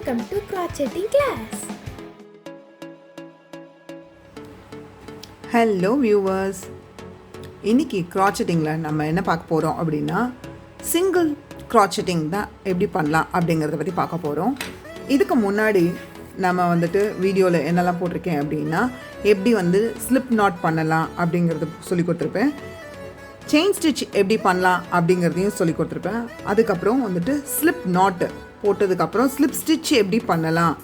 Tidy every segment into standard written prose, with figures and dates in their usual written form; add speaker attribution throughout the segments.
Speaker 1: Welcome to Crocheting class.
Speaker 2: Hello viewers. இன்னைக்கு crochetingல நம்ம என்ன பார்க்க போறோம் அப்படினா single crocheting தான் எப்படி பண்ணலாம் அப்படிங்கறத பத்தி பார்க்க போறோம். இதுக்கு முன்னாடி நம்ம வந்துட்டு வீடியோல என்னெல்லாம் போட்டுருக்கேன் அப்படினா எப்படி வந்து slip knot பண்ணலாம் அப்படிங்கறது சொல்லி கொடுத்திருப்பேன். செயின் ஸ்டிட்ச் எப்படி பண்ணலாம் அப்படிங்கறதையும் சொல்லி கொடுத்திருப்பேன். அதுக்கு அப்புறம் வந்துட்டு slip knot போட்டதுக்கு அப்புறம் slip stitch எப்படி பண்ணலாம்,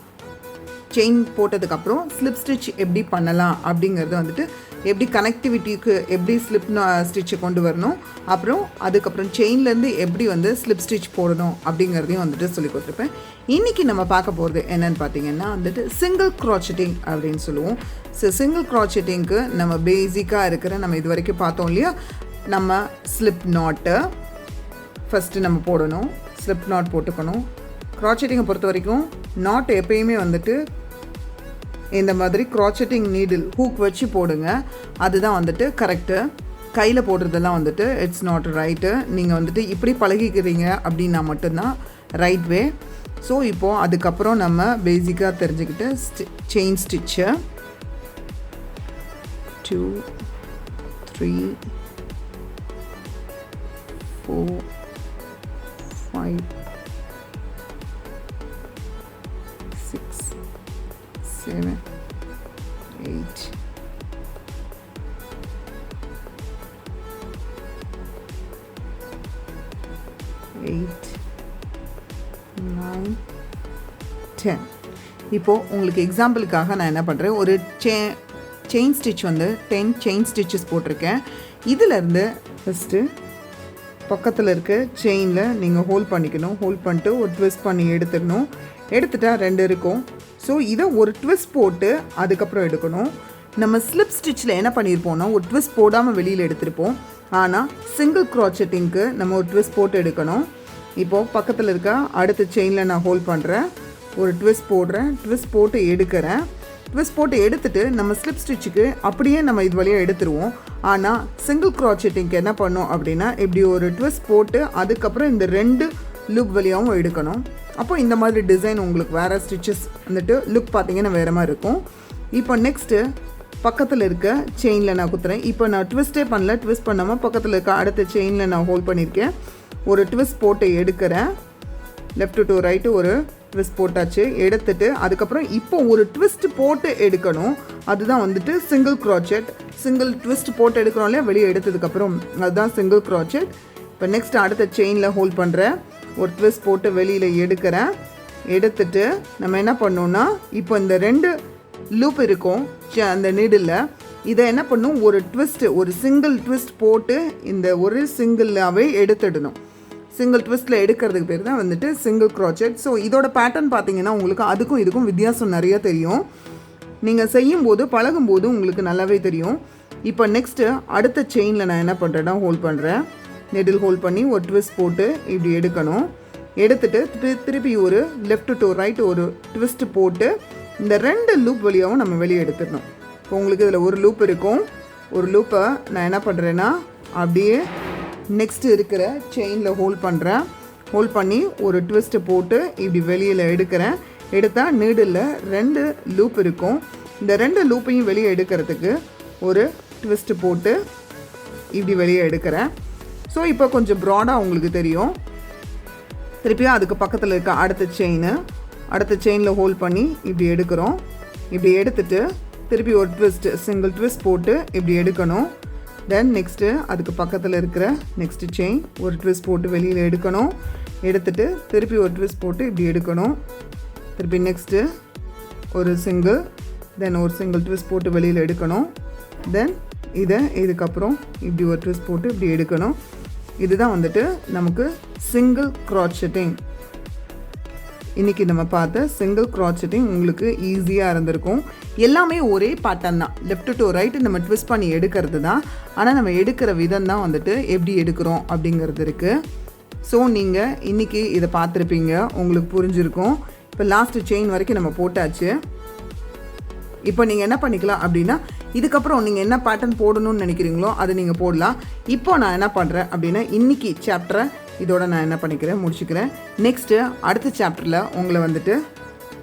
Speaker 2: செயின் போட்டதுக்கு அப்புறம் slip stitch எப்படி பண்ணலாம் அப்படிங்கறது வந்துட்டு எப்படி கனெக்டிவிட்டிக்கு எப்படி slip stitch கொண்டு வரணும், அப்புறம் அதுக்கு அப்புறம் செயின்ல இருந்து எப்படி வந்து slip stitch போடணும் அப்படிங்கறதையும் வந்துட்டு சொல்லி கொடுத்திருப்பேன். இன்னைக்கு நம்ம பார்க்க போறது என்னன்னு பாத்தீங்கன்னா வந்துட்டு single crocheting அப்படினு சொல்லுவோம். single crochetingக்கு நம்ம பேசிக்கா இருக்கிற நம்ம இதுவரைக்கும் பார்த்தோம் இல்லையா, நம்ம slip knot ஃபர்ஸ்ட் நம்ம போடணும். slip knot போட்டுக்கணும். crocheting பொறுத்த வரைக்கும் knot எப்பயுமே வந்துட்டு இந்த மாதிரி crocheting needle hook வச்சு போடுங்க. அதுதான் வந்துட்டு கரெக்ட். கையில போடுறதெல்லாம் வந்துட்டு இட்ஸ் நாட் ரைட். நீங்க வந்துட்டு இப்படி பழகிக்கிறீங்க அப்படினா மட்டும்தான் ரைட் வே. ஸோ இப்போ அதுக்கப்புறம் நம்ம பேசிக்கா தெரிஞ்சுக்கிட்டு செயின் ஸ்டிட்ச் 2 3 4 5 6 7 8 9 10. இப்போ உங்களுக்கு எக்ஸாம்பிளுக்காக நான் என்ன பண்ணுறேன், ஒரு செயின் ஸ்டிச் வந்து 10 செயின் ஸ்டிச்சஸ் போட்டிருக்கேன். இதிலேருந்து ஃபஸ்ட்டு பக்கத்தில் இருக்க செயினில் நீங்கள் ஹோல்ட் பண்ணிக்கணும். ஹோல்ட் பண்ணிட்டு ஒரு ட்விஸ்ட் பண்ணி எடுத்துடணும். எடுத்துட்டா 2 இருக்கும். ஸோ இதை ஒரு ட்விஸ்ட் போட்டு அதுக்கப்புறம் எடுக்கணும். நம்ம ஸ்லிப் ஸ்டிச்சில் என்ன பண்ணியிருப்போம்னா ஒரு ட்விஸ்ட் போடாமல் வெளியில் எடுத்திருப்போம். ஆனால் சிங்கிள் க்ராச்செட்டிங்க்கு நம்ம ஒரு ட்விஸ்ட் போட்டு எடுக்கணும். இப்போது பக்கத்தில் இருக்க அடுத்த செயினில் நான் ஹோல்ட் பண்ணுறேன், ஒரு ட்விஸ்ட் போடுறேன், ட்விஸ்ட் போட்டு எடுக்கிறேன். ட்விஸ்ட் போட்டு எடுத்துட்டு நம்ம ஸ்லிப் ஸ்டிச்சுக்கு அப்படியே நம்ம இது வழியாக எடுத்துருவோம். ஆனால் சிங்கிள் க்ராச்செட்டிங்க்கு என்ன பண்ணோம் அப்படின்னா இப்படி ஒரு ட்விஸ்ட் போட்டு அதுக்கப்புறம் இந்த 2 லூப் வழியாகவும் எடுக்கணும். அப்போ இந்த மாதிரி டிசைன் உங்களுக்கு வேறு ஸ்டிச்சஸ் வந்துட்டு லுக் பார்த்தீங்கன்னா வேறு மாதிரி இருக்கும். இப்போ நெக்ஸ்ட்டு பக்கத்தில் இருக்க செயினில் நான் குத்துறேன். இப்போ நான் ட்விஸ்ட்டே பண்ணல, ட்விஸ்ட் பண்ணாமல் பக்கத்தில் இருக்க அடுத்த செயினில் நான் ஹோல்ட் பண்ணியிருக்கேன். ஒரு ட்விஸ்ட் போட்டு எடுக்கிறேன். லெஃப்ட் டு ரைட்டு ஒரு ட்விஸ்ட் போட்டாச்சு. எடுத்துட்டு அதுக்கப்புறம் இப்போ ஒரு ட்விஸ்ட் போட்டு எடுக்கணும். அதுதான் வந்துட்டு சிங்கிள் க்ராச்செட். சிங்கிள் ட்விஸ்ட் போட்டு எடுக்கிறோம் இல்லையா, வெளியே எடுத்ததுக்கப்புறம் அதுதான் சிங்கிள் க்ராச்செட். இப்போ நெக்ஸ்ட் அடுத்த செயினில் ஹோல்ட் பண்ணுறேன், ஒரு ட்விஸ்ட் போட்டு வெளியில் எடுக்கிறேன். எடுத்துட்டு நம்ம என்ன பண்ணோம்னா இப்போ இந்த 2 லூப் இருக்கும் அந்த நீடில், இதை என்ன பண்ணும் ஒரு ட்விஸ்ட்டு, ஒரு சிங்கிள் ட்விஸ்ட் போட்டு இந்த ஒரு சிங்கிளாகவே எடுத்துடணும். சிங்கிள் ட்விஸ்ட்டில் எடுக்கிறதுக்கு பேர் தான் வந்துட்டு சிங்கிள் க்ராச்செட். ஸோ இதோட பேட்டர்ன் பார்த்தீங்கன்னா உங்களுக்கு அதுக்கும் இதுக்கும் வித்தியாசம் நிறைய தெரியும். நீங்கள் செய்யும்போது பழகும்போது உங்களுக்கு நல்லாவே தெரியும். இப்போ நெக்ஸ்ட்டு அடுத்த செயினில் நான் என்ன பண்ணுறேன்னா ஹோல்ட் பண்ணுறேன். நெடில் ஹோல்ட் பண்ணி ஒரு ட்விஸ்ட் போட்டு இப்படி எடுக்கணும். எடுத்துட்டு திருப்பி ஒரு லெஃப்ட் டு ரைட் ஒரு ட்விஸ்ட் போட்டு இந்த 2 லூப் வழியாகவும் நம்ம வெளியே எடுத்துடணும். இப்போ உங்களுக்கு இதில் ஒரு லூப் இருக்கும். ஒரு லூப்பை நான் என்ன பண்ணுறேன்னா அப்படியே நெக்ஸ்ட் இருக்கிற செயினில் ஹோல்ட் பண்ணுறேன். ஹோல்ட் பண்ணி ஒரு ட்விஸ்ட்டு போட்டு இப்படி வெளியில் எடுக்கிறேன். எடுத்தால் நீடில் 2 லூப் இருக்கும். இந்த 2 லூப்பையும் வெளியே எடுக்கிறதுக்கு ஒரு ட்விஸ்ட்டு போட்டு இப்படி வெளியே எடுக்கிறேன். ஸோ இப்போ கொஞ்சம் ப்ராடாக உங்களுக்கு தெரியும். திருப்பியும் அதுக்கு பக்கத்தில் இருக்க அடுத்த செயினில் ஹோல்ட் பண்ணி இப்படி எடுக்கிறோம். இப்படி எடுத்துட்டு திருப்பி ஒரு ட்விஸ்ட், சிங்கிள் ட்விஸ்ட் போட்டு இப்படி எடுக்கணும். தென் நெக்ஸ்ட்டு அதுக்கு பக்கத்தில் இருக்கிற நெக்ஸ்ட்டு செயின் ஒரு ட்விஸ்ட் போட்டு வெளியில் எடுக்கணும். எடுத்துட்டு திருப்பி ஒரு ட்விஸ்ட் போட்டு இப்படி எடுக்கணும். திருப்பி நெக்ஸ்ட்டு ஒரு சிங்கிள், தென் ஒரு சிங்கிள் ட்விஸ்ட் போட்டு வெளியில் எடுக்கணும். தென் இதுக்கப்புறம் இப்படி ஒரு ட்விஸ்ட் போட்டு இப்படி எடுக்கணும். இதுதான் வந்துட்டு நமக்கு சிங்கிள் க்ராச்செட்டிங். இன்றைக்கி நம்ம பார்த்த சிங்கிள் க்ராச்செட்டிங் உங்களுக்கு ஈஸியாக இருந்திருக்கும். எல்லாமே ஒரே பேட்டர்ன் தான், லெஃப்ட் டு ரைட்டு நம்ம ட்விஸ்ட் பண்ணி எடுக்கிறது தான். ஆனால் நம்ம எடுக்கிற விதம் தான் வந்துட்டு எப்படி எடுக்கிறோம் அப்படிங்கிறது இருக்குது. ஸோ நீங்கள் இன்றைக்கி இதை பார்த்துருப்பீங்க, உங்களுக்கு புரிஞ்சிருக்கும். இப்போ லாஸ்ட்டு செயின் வரைக்கும் நம்ம போட்டாச்சு. இப்போ நீங்கள் என்ன பண்ணிக்கலாம் அப்படின்னா இதுக்கப்புறம் நீங்கள் என்ன பேட்டர்ன் போடணும்னு நினைக்கிறீங்களோ அதை நீங்கள் போடலாம். இப்போ நான் என்ன பண்ணுறேன் அப்படின்னா இன்றைக்கி சாப்டரை இதோட நான் என்ன பண்ணிக்கிறேன் முடிச்சுக்கிறேன். நெக்ஸ்ட்டு அடுத்த சாப்டரில் உங்களை வந்துட்டு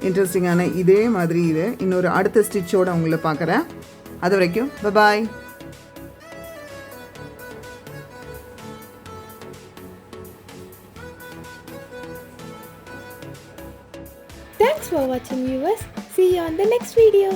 Speaker 2: இன்ட்ரெஸ்டிங்கான இதே மாதிரி இது இன்னொரு அடுத்த ஸ்டிச்சோடு உங்களை பார்க்குறேன். அது வரைக்கும் பாய்.
Speaker 1: Thanks for watching, viewers. See you on the next video.